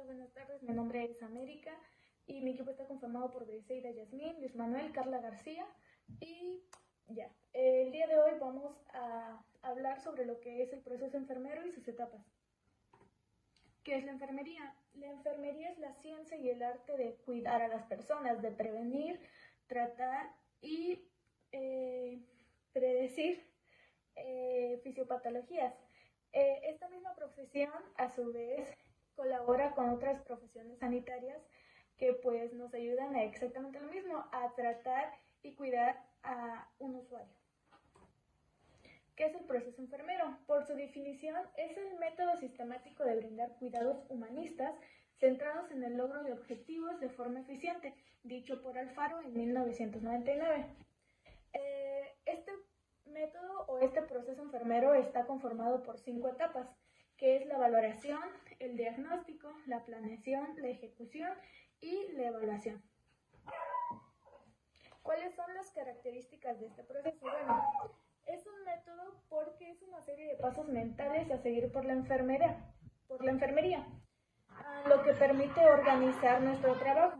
buenas tardes. Mi nombre es América y mi equipo está conformado por Briseida Yasmín, Luis Manuel, Carla García y ya. El día de hoy vamos a hablar sobre lo que es el proceso enfermero y sus etapas. ¿Qué es la enfermería? La enfermería es la ciencia y el arte de cuidar a las personas, de prevenir, tratar y predecir fisiopatologías. Esta misma profesión, a su vez, colabora con otras profesiones sanitarias que pues nos ayudan a exactamente lo mismo, a tratar y cuidar a un usuario. ¿Qué es el proceso enfermero? Por su definición, es el método sistemático de brindar cuidados humanistas centrados en el logro de objetivos de forma eficiente, dicho por Alfaro en 1999. Este método o este proceso enfermero está conformado por 5 etapas, que es la valoración, el diagnóstico, la planeación, la ejecución y la evaluación. ¿Cuáles son las características de este proceso? Bueno, es un método porque es una serie de pasos mentales a seguir por la enfermería, lo que permite organizar nuestro trabajo.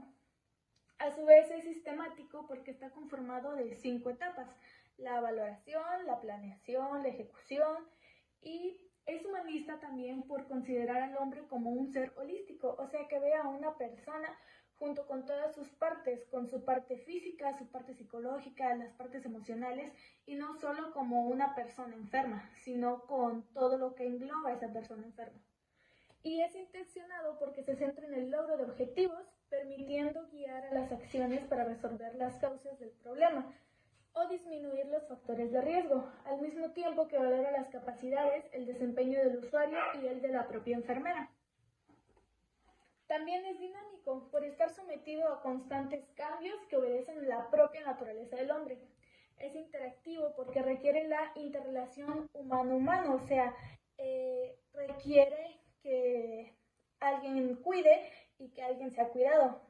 A su vez es sistemático porque está conformado de 5 etapas: la valoración, la planeación, la ejecución, y es humanista también por considerar al hombre como un ser holístico, o sea que ve a una persona junto con todas sus partes, con su parte física, su parte psicológica, las partes emocionales, y no solo como una persona enferma, sino con todo lo que engloba a esa persona enferma. Y es intencionado porque se centra en el logro de objetivos, permitiendo guiar a las acciones para resolver las causas del problema o disminuir los factores de riesgo, al mismo tiempo que valora las capacidades, el desempeño del usuario y el de la propia enfermera. También es dinámico por estar sometido a constantes cambios que obedecen la propia naturaleza del hombre. Es interactivo porque requiere la interrelación humano-humano, o sea, requiere que alguien cuide y que alguien sea cuidado.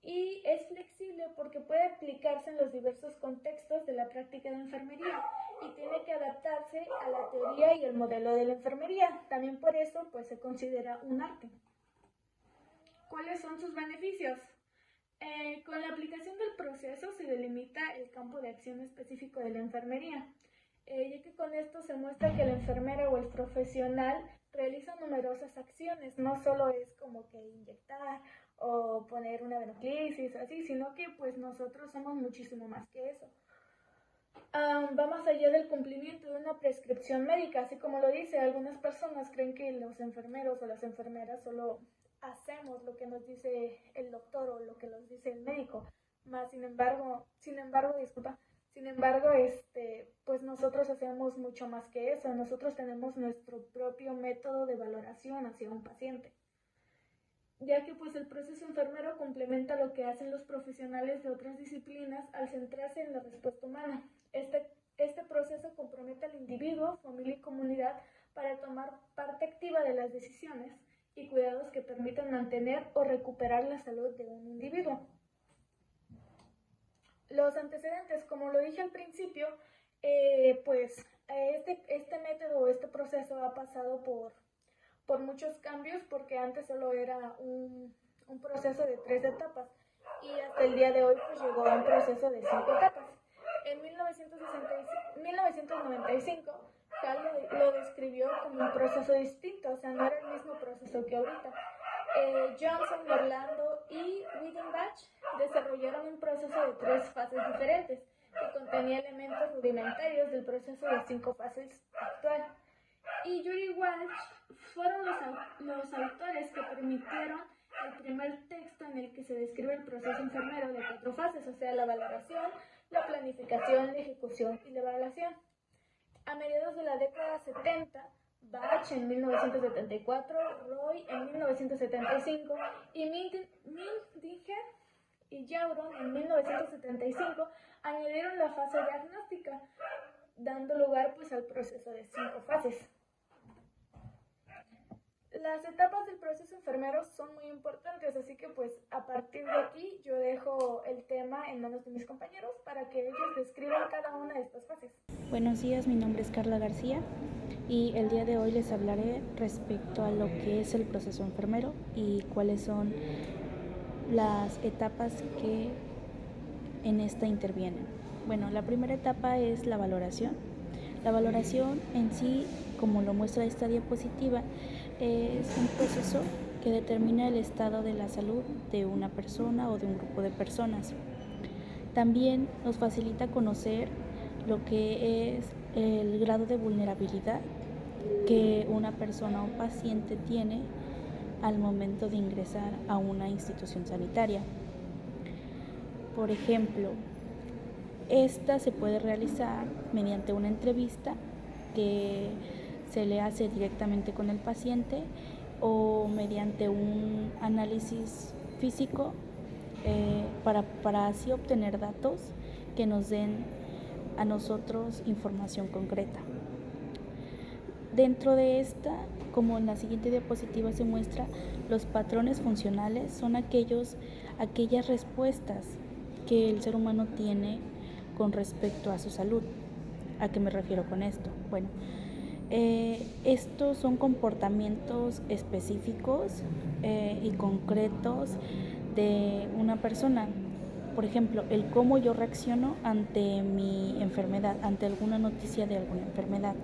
Y es flexible porque puede aplicarse en los diversos contextos de la práctica de enfermería y tiene que adaptarse a la teoría y el modelo de la enfermería. También por eso pues, se considera un arte. ¿Cuáles son sus beneficios? Con la aplicación del proceso se delimita el campo de acción específico de la enfermería, ya que con esto se muestra que la enfermera o el profesional realiza numerosas acciones, no solo es como que inyectar o poner una venoclisis, así, sino que pues nosotros somos muchísimo más que eso. Va más allá del cumplimiento de una prescripción médica, así como lo dice, algunas personas creen que los enfermeros o las enfermeras solo hacemos lo que nos dice el doctor o lo que nos dice el médico, sin embargo, pues nosotros hacemos mucho más que eso. Nosotros tenemos nuestro propio método de valoración hacia un paciente, ya que pues el proceso enfermero complementa lo que hacen los profesionales de otras disciplinas al centrarse en la respuesta humana. Este proceso compromete al individuo, familia y comunidad para tomar parte activa de las decisiones y cuidados que permitan mantener o recuperar la salud de un individuo. Los antecedentes, como lo dije al principio, este método o este proceso ha pasado por muchos cambios, porque antes solo era un proceso de 3 etapas y hasta el día de hoy pues llegó a un proceso de 5 etapas. En 1995, Hall lo describió como un proceso distinto, o sea, no era el mismo proceso que ahorita. Johnson, Orlando y Weidenbach desarrollaron un proceso de 3 fases diferentes que contenía elementos rudimentarios del proceso de 5 fases actual. Y Yuri Walsh fueron los autores que permitieron el primer texto en el que se describe el proceso enfermero de 4 fases, o sea, la valoración, la planificación, la ejecución y la evaluación. A mediados de la década 70, Bach en 1974, Roy en 1975 y Mildinger y Jauron en 1975 añadieron la fase diagnóstica, dando lugar pues al proceso de 5 fases. Las etapas del proceso enfermero son muy importantes, así que pues a partir de aquí yo dejo el tema en manos de mis compañeros para que ellos describan cada una de estas fases. Buenos días, mi nombre es Carla García y el día de hoy les hablaré respecto a lo que es el proceso enfermero y cuáles son las etapas que en esta intervienen. Bueno, la primera etapa es la valoración. La valoración en sí, como lo muestra esta diapositiva, es un proceso que determina el estado de la salud de una persona o de un grupo de personas. También nos facilita conocer lo que es el grado de vulnerabilidad que una persona o paciente tiene al momento de ingresar a una institución sanitaria. Por ejemplo, esta se puede realizar mediante una entrevista que se le hace directamente con el paciente o mediante un análisis físico para así obtener datos que nos den a nosotros información concreta. Dentro de esta, como en la siguiente diapositiva se muestra, los patrones funcionales son aquellas respuestas que el ser humano tiene con respecto a su salud. ¿A qué me refiero con esto? Bueno, estos son comportamientos específicos y concretos de una persona. Por ejemplo, el cómo yo reacciono ante mi enfermedad, ante alguna noticia de alguna enfermedad.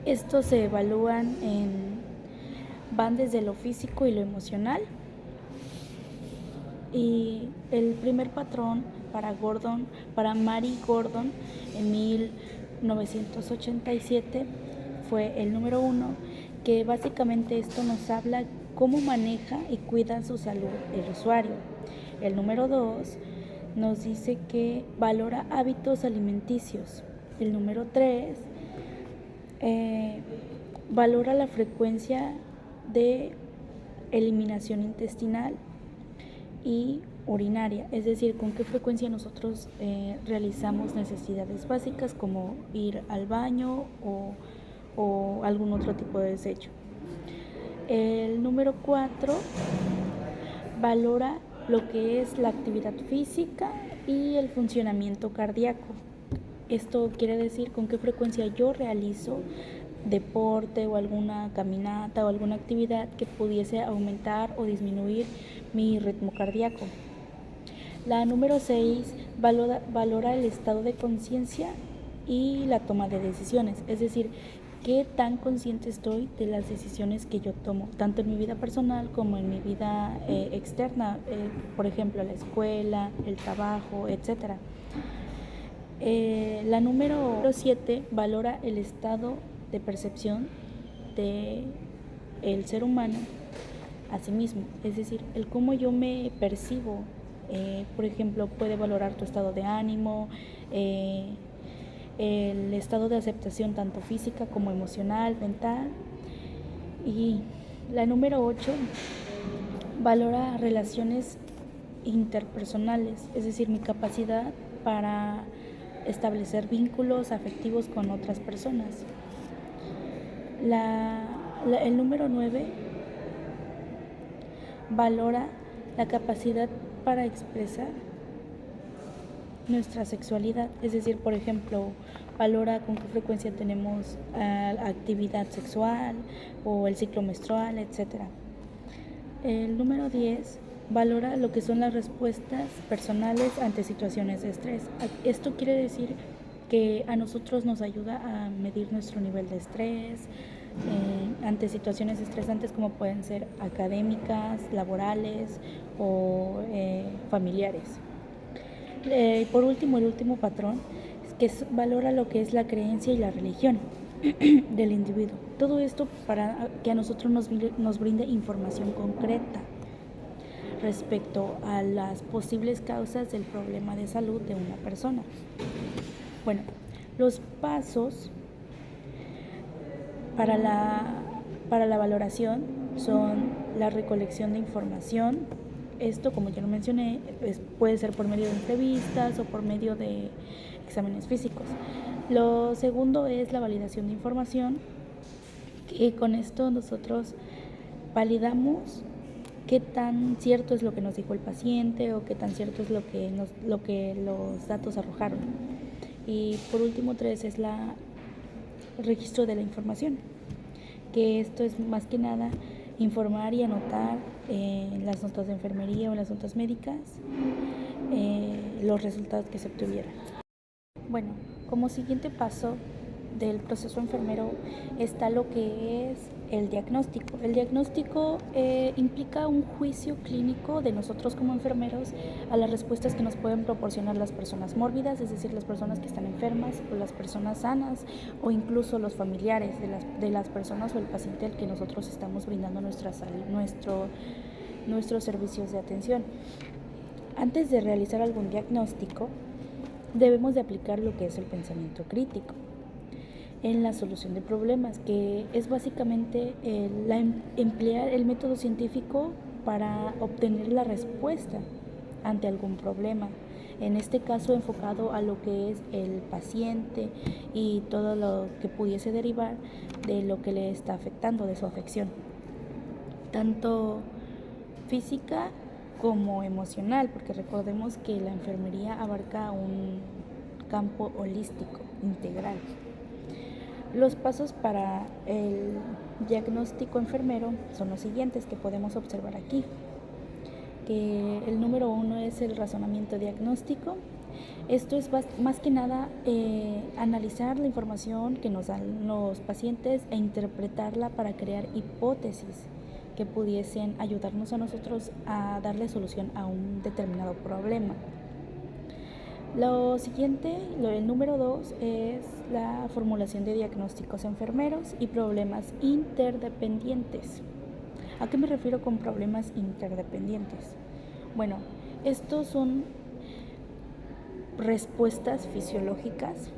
Estos se evalúan van desde lo físico y lo emocional. Y el primer patrón para Mary Gordon en 1987 fue el número 1, que básicamente esto nos habla cómo maneja y cuida su salud el usuario. El número 2 nos dice que valora hábitos alimenticios. El número 3 valora la frecuencia de eliminación intestinal y urinaria, es decir, con qué frecuencia nosotros realizamos necesidades básicas como ir al baño o algún otro tipo de desecho. El número 4 valora lo que es la actividad física y el funcionamiento cardíaco. Esto quiere decir con qué frecuencia yo realizo deporte o alguna caminata o alguna actividad que pudiese aumentar o disminuir mi ritmo cardíaco. La número 6 valora el estado de conciencia y la toma de decisiones, es decir, qué tan consciente estoy de las decisiones que yo tomo, tanto en mi vida personal como en mi vida externa, por ejemplo, la escuela, el trabajo, etc. La número 7 valora el estado de percepción del ser humano a sí mismo, es decir, el cómo yo me percibo. Por ejemplo, puede valorar tu estado de ánimo, el estado de aceptación tanto física como emocional, mental. Y la número 8 valora relaciones interpersonales, es decir, mi capacidad para establecer vínculos afectivos con otras personas. El número 9 valora la capacidad para expresar nuestra sexualidad, es decir, por ejemplo, valora con qué frecuencia tenemos actividad sexual o el ciclo menstrual, etc. El número 10 valora lo que son las respuestas personales ante situaciones de estrés. Esto quiere decir que a nosotros nos ayuda a medir nuestro nivel de estrés ante situaciones estresantes como pueden ser académicas, laborales o familiares. Por último, el último patrón es que valora lo que es la creencia y la religión del individuo. Todo esto para que a nosotros nos brinde información concreta respecto a las posibles causas del problema de salud de una persona. Bueno, los pasos para la valoración son la recolección de información. Esto, como ya lo mencioné, puede ser por medio de entrevistas o por medio de exámenes físicos. Lo segundo es la validación de información, que con esto nosotros validamos qué tan cierto es lo que nos dijo el paciente o qué tan cierto es lo que los datos arrojaron. Y por último 3 es el registro de la información, que esto es más que nada informar y anotar en las notas de enfermería o en las notas médicas los resultados que se obtuvieron. Bueno, como siguiente paso del proceso enfermero está lo que es el diagnóstico. El diagnóstico implica un juicio clínico de nosotros como enfermeros a las respuestas que nos pueden proporcionar las personas mórbidas, es decir, las personas que están enfermas o las personas sanas o incluso los familiares de las personas o el paciente al que nosotros estamos brindando nuestros servicios de atención. Antes de realizar algún diagnóstico, debemos de aplicar lo que es el pensamiento crítico en la solución de problemas, que es básicamente emplear el método científico para obtener la respuesta ante algún problema. En este caso enfocado a lo que es el paciente y todo lo que pudiese derivar de lo que le está afectando, de su afección, tanto física como emocional, porque recordemos que la enfermería abarca un campo holístico, integral. Los pasos para el diagnóstico enfermero son los siguientes que podemos observar aquí. Que el número 1 es el razonamiento diagnóstico. Esto es más que nada analizar la información que nos dan los pacientes e interpretarla para crear hipótesis que pudiesen ayudarnos a nosotros a darle solución a un determinado problema. Lo siguiente, el número 2, es la formulación de diagnósticos enfermeros y problemas interdependientes. ¿A qué me refiero con problemas interdependientes? Bueno, estos son respuestas fisiológicas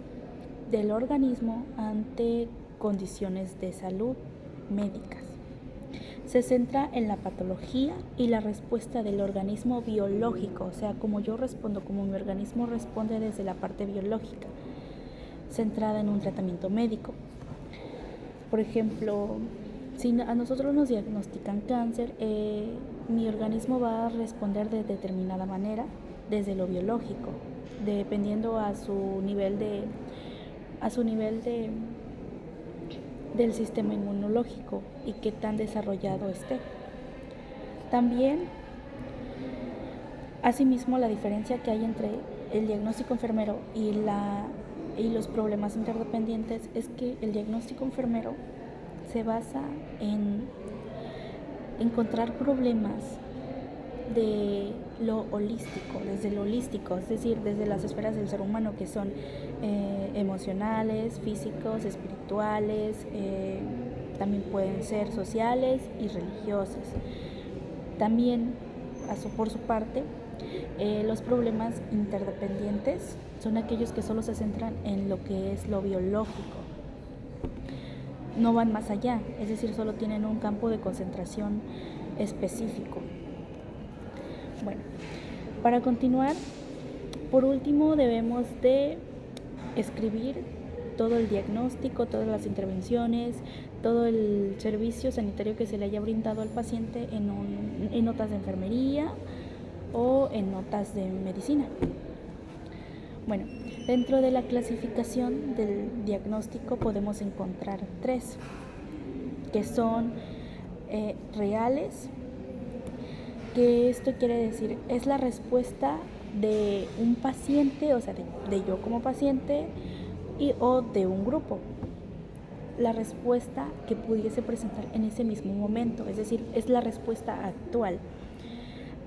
del organismo ante condiciones de salud médicas. Se centra en la patología y la respuesta del organismo biológico, o sea, como yo respondo, como mi organismo responde desde la parte biológica, centrada en un tratamiento médico. Por ejemplo, si a nosotros nos diagnostican cáncer, mi organismo va a responder de determinada manera desde lo biológico, dependiendo a su nivel del sistema inmunológico y qué tan desarrollado esté. También, asimismo, la diferencia que hay entre el diagnóstico enfermero y los problemas interdependientes es que el diagnóstico enfermero se basa en encontrar problemas de lo holístico, desde lo holístico, es decir, desde las esferas del ser humano que son emocionales, físicos, espirituales, también pueden ser sociales y religiosas. También, por su parte, los problemas interdependientes son aquellos que solo se centran en lo que es lo biológico. No van más allá, es decir, solo tienen un campo de concentración específico. Bueno, para continuar, por último debemos de escribir todo el diagnóstico, todas las intervenciones, todo el servicio sanitario que se le haya brindado al paciente en notas de enfermería o en notas de medicina. Bueno, dentro de la clasificación del diagnóstico podemos encontrar 3, que son reales, que esto quiere decir, es la respuesta de un paciente, o sea, de yo como paciente o de un grupo. La respuesta que pudiese presentar en ese mismo momento, es decir, es la respuesta actual.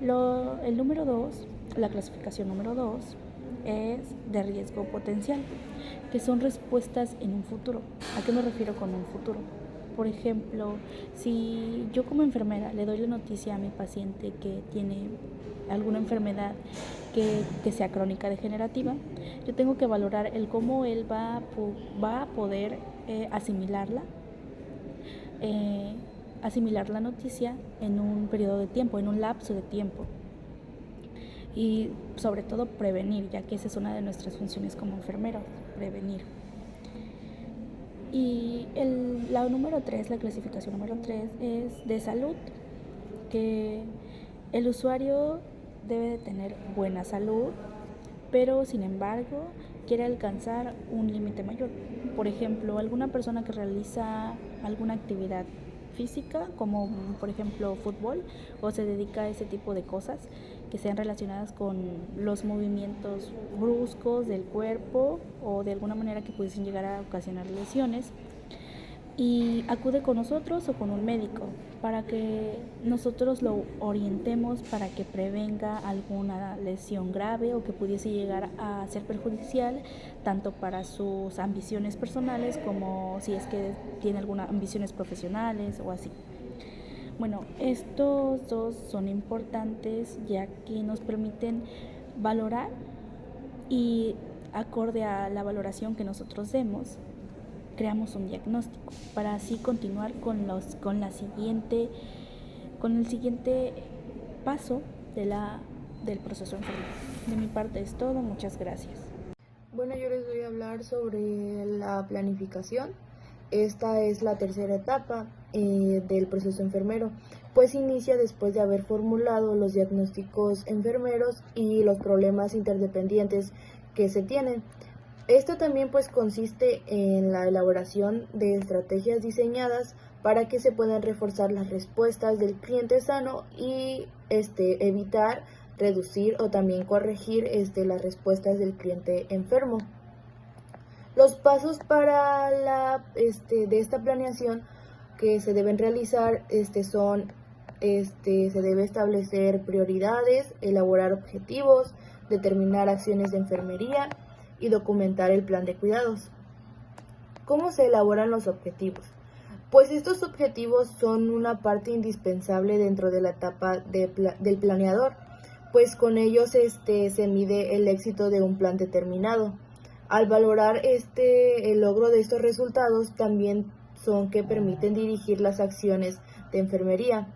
El número 2, la clasificación número 2, es de riesgo potencial, que son respuestas en un futuro. ¿A qué me refiero con un futuro? Por ejemplo, si yo como enfermera le doy la noticia a mi paciente que tiene alguna enfermedad que sea crónica degenerativa, yo tengo que valorar el cómo él va a poder asimilar la noticia en un periodo de tiempo, en un lapso de tiempo. Y sobre todo prevenir, ya que esa es una de nuestras funciones como enfermeros, prevenir. Y la número 3, la clasificación número 3 es de salud, que el usuario debe de tener buena salud, pero sin embargo quiere alcanzar un límite mayor. Por ejemplo, alguna persona que realiza alguna actividad física, como por ejemplo fútbol, o se dedica a ese tipo de cosas que sean relacionadas con los movimientos bruscos del cuerpo o de alguna manera que pudiesen llegar a ocasionar lesiones, y acude con nosotros o con un médico para que nosotros lo orientemos para que prevenga alguna lesión grave o que pudiese llegar a ser perjudicial tanto para sus ambiciones personales como si es que tiene algunas ambiciones profesionales o así. Bueno, estos dos son importantes ya que nos permiten valorar y acorde a la valoración que nosotros demos, creamos un diagnóstico para así continuar con el siguiente paso del proceso enfermero. De mi parte es todo, muchas gracias. Bueno, yo les voy a hablar sobre la planificación. Esta es la tercera etapa del proceso enfermero, pues inicia después de haber formulado los diagnósticos enfermeros y los problemas interdependientes que se tienen. Esto también pues consiste en la elaboración de estrategias diseñadas para que se puedan reforzar las respuestas del cliente sano y evitar, reducir o también corregir las respuestas del cliente enfermo. Los pasos para de esta planeación que se deben realizar son se debe establecer prioridades, elaborar objetivos, determinar acciones de enfermería y documentar el plan de cuidados. ¿Cómo se elaboran los objetivos? Pues estos objetivos son una parte indispensable dentro de la etapa del planeador, pues con ellos se mide el éxito de un plan determinado. Al valorar el logro de estos resultados también son que permiten dirigir las acciones de enfermería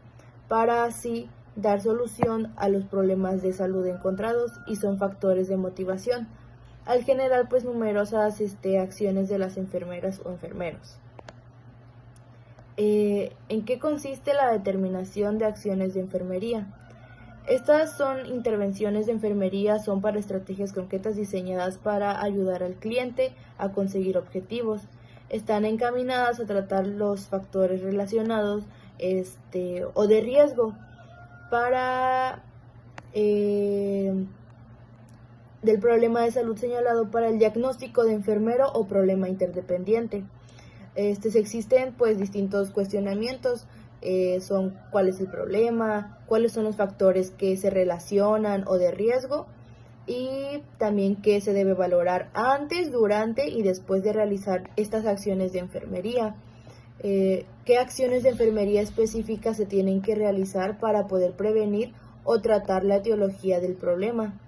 para así dar solución a los problemas de salud encontrados y son factores de motivación al generar pues numerosas acciones de las enfermeras o enfermeros. ¿En qué consiste la determinación de acciones de enfermería? Estas son intervenciones de enfermería, son para estrategias concretas diseñadas para ayudar al cliente a conseguir objetivos. Están encaminadas a tratar los factores relacionados o de riesgo para del problema de salud señalado para el diagnóstico de enfermero o problema interdependiente. Se existen pues distintos cuestionamientos, son cuál es el problema, cuáles son los factores que se relacionan o de riesgo y también qué se debe valorar antes, durante y después de realizar estas acciones de enfermería. ¿Qué acciones de enfermería específicas se tienen que realizar para poder prevenir o tratar la etiología del problema?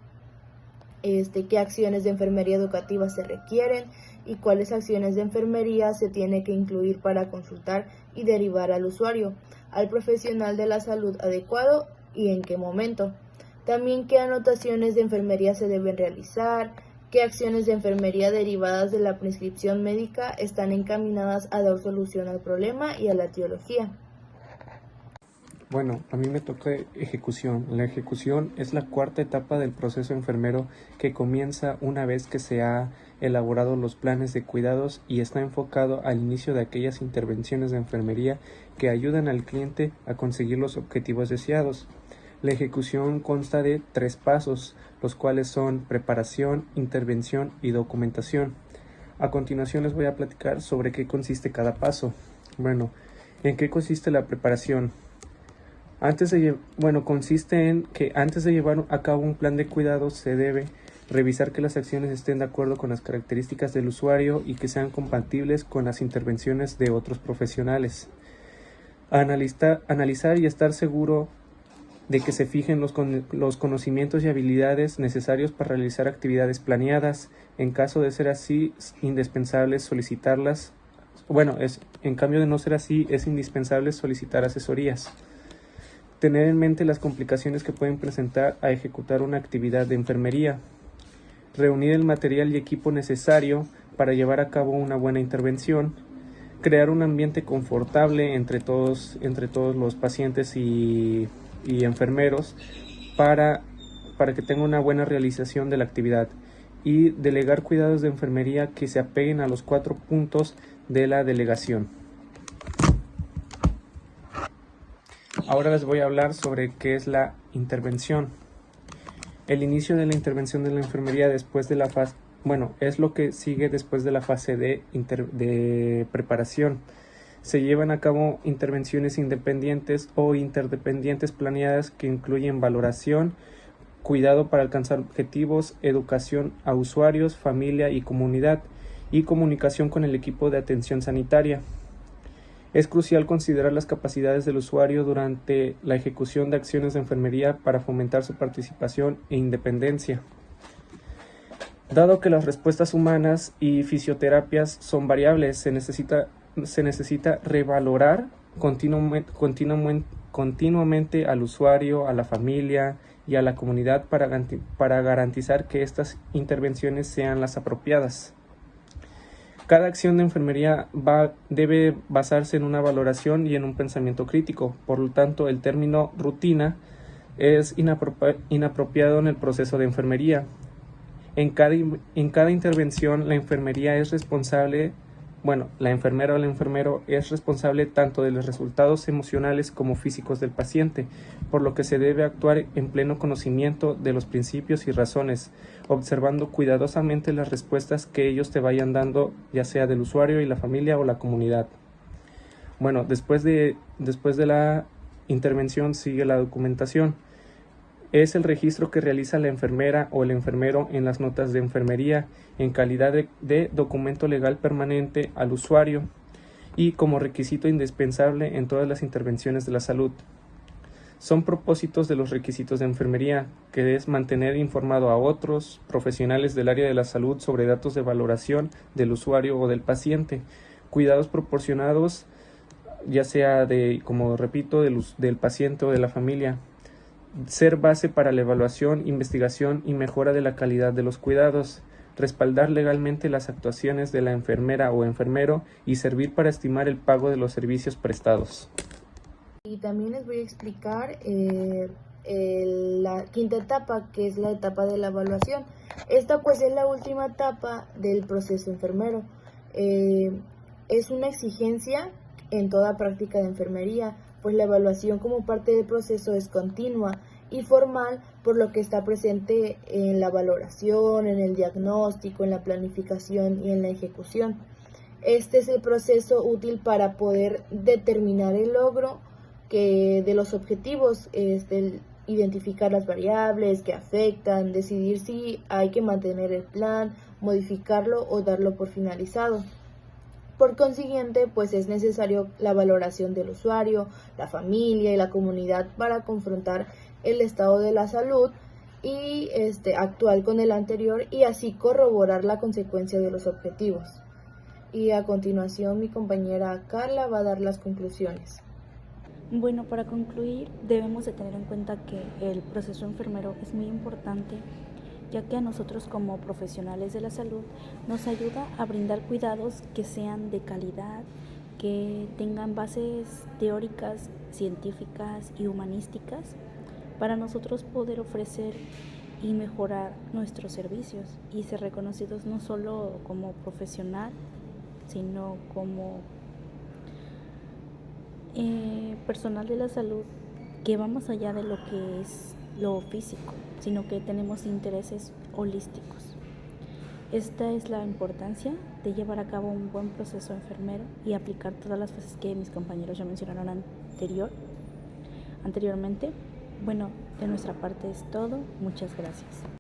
¿Qué acciones de enfermería educativa se requieren y cuáles acciones de enfermería se tiene que incluir para consultar y derivar al usuario, al profesional de la salud adecuado y en qué momento? También qué anotaciones de enfermería se deben realizar, qué acciones de enfermería derivadas de la prescripción médica están encaminadas a dar solución al problema y a la etiología. Bueno, a mí me toca ejecución. La ejecución es la cuarta etapa del proceso enfermero que comienza una vez que se ha elaborado los planes de cuidados y está enfocado al inicio de aquellas intervenciones de enfermería que ayudan al cliente a conseguir los objetivos deseados. La ejecución consta de 3 pasos, los cuales son preparación, intervención y documentación. A continuación les voy a platicar sobre qué consiste cada paso. Bueno, ¿en qué consiste la preparación? Consiste en que antes de llevar a cabo un plan de cuidados se debe revisar que las acciones estén de acuerdo con las características del usuario y que sean compatibles con las intervenciones de otros profesionales. Analizar y estar seguro de que se fijen los conocimientos y habilidades necesarios para realizar actividades planeadas. En caso de ser así, es indispensable solicitarlas. En cambio de no ser así, es indispensable solicitar asesorías. Tener en mente las complicaciones que pueden presentar a ejecutar una actividad de enfermería. Reunir el material y equipo necesario para llevar a cabo una buena intervención. crear un ambiente confortable entre todos los pacientes y enfermeros para que tenga una buena realización de la actividad, y delegar cuidados de enfermería que se apeguen a los 4 puntos de la delegación. Ahora les voy a hablar sobre qué es la intervención. El inicio de la intervención de la enfermería después de la fase, es lo que sigue después de la fase de preparación. Se llevan a cabo intervenciones independientes o interdependientes planeadas que incluyen valoración, cuidado para alcanzar objetivos, educación a usuarios, familia y comunidad, y comunicación con el equipo de atención sanitaria. Es crucial considerar las capacidades del usuario durante la ejecución de acciones de enfermería para fomentar su participación e independencia. Dado que las respuestas humanas y fisioterapias son variables, se necesita revalorar continuamente al usuario, a la familia y a la comunidad para garantizar que estas intervenciones sean las apropiadas. Cada acción de enfermería debe basarse en una valoración y en un pensamiento crítico. Por lo tanto, el término rutina es inapropiado en el proceso de enfermería. En cada intervención, la enfermería es responsable, la enfermera o el enfermero es responsable tanto de los resultados emocionales como físicos del paciente, por lo que se debe actuar en pleno conocimiento de los principios y razones, observando cuidadosamente las respuestas que ellos te vayan dando, ya sea del usuario y la familia o la comunidad. Después de la intervención sigue la documentación. Es el registro que realiza la enfermera o el enfermero en las notas de enfermería en calidad de documento legal permanente al usuario y como requisito indispensable en todas las intervenciones de la salud. Son propósitos de los requisitos de enfermería, que es mantener informado a otros profesionales del área de la salud sobre datos de valoración del usuario o del paciente, cuidados proporcionados, ya sea del paciente o de la familia, ser base para la evaluación, investigación y mejora de la calidad de los cuidados, respaldar legalmente las actuaciones de la enfermera o enfermero y servir para estimar el pago de los servicios prestados. Y también les voy a explicar la quinta etapa, que es la etapa de la evaluación. Esta pues es la última etapa del proceso enfermero. Es una exigencia en toda práctica de enfermería, pues la evaluación como parte del proceso es continua y formal, por lo que está presente en la valoración, en el diagnóstico, en la planificación y en la ejecución. Este es el proceso útil para poder determinar el logro de los objetivos, identificar las variables que afectan, decidir si hay que mantener el plan, modificarlo o darlo por finalizado. Por consiguiente, pues es necesario la valoración del usuario, la familia y la comunidad para confrontar el estado de la salud y actual con el anterior y así corroborar la consecuencia de los objetivos. Y a continuación mi compañera Carla va a dar las conclusiones. Para concluir, debemos de tener en cuenta que el proceso enfermero es muy importante, ya que a nosotros como profesionales de la salud nos ayuda a brindar cuidados que sean de calidad, que tengan bases teóricas, científicas y humanísticas, para nosotros poder ofrecer y mejorar nuestros servicios y ser reconocidos no solo como profesional, sino como personal de la salud que va más allá de lo que es lo físico, sino que tenemos intereses holísticos. Esta es la importancia de llevar a cabo un buen proceso enfermero y aplicar todas las fases que mis compañeros ya mencionaron anteriormente. De nuestra parte es todo. Muchas gracias.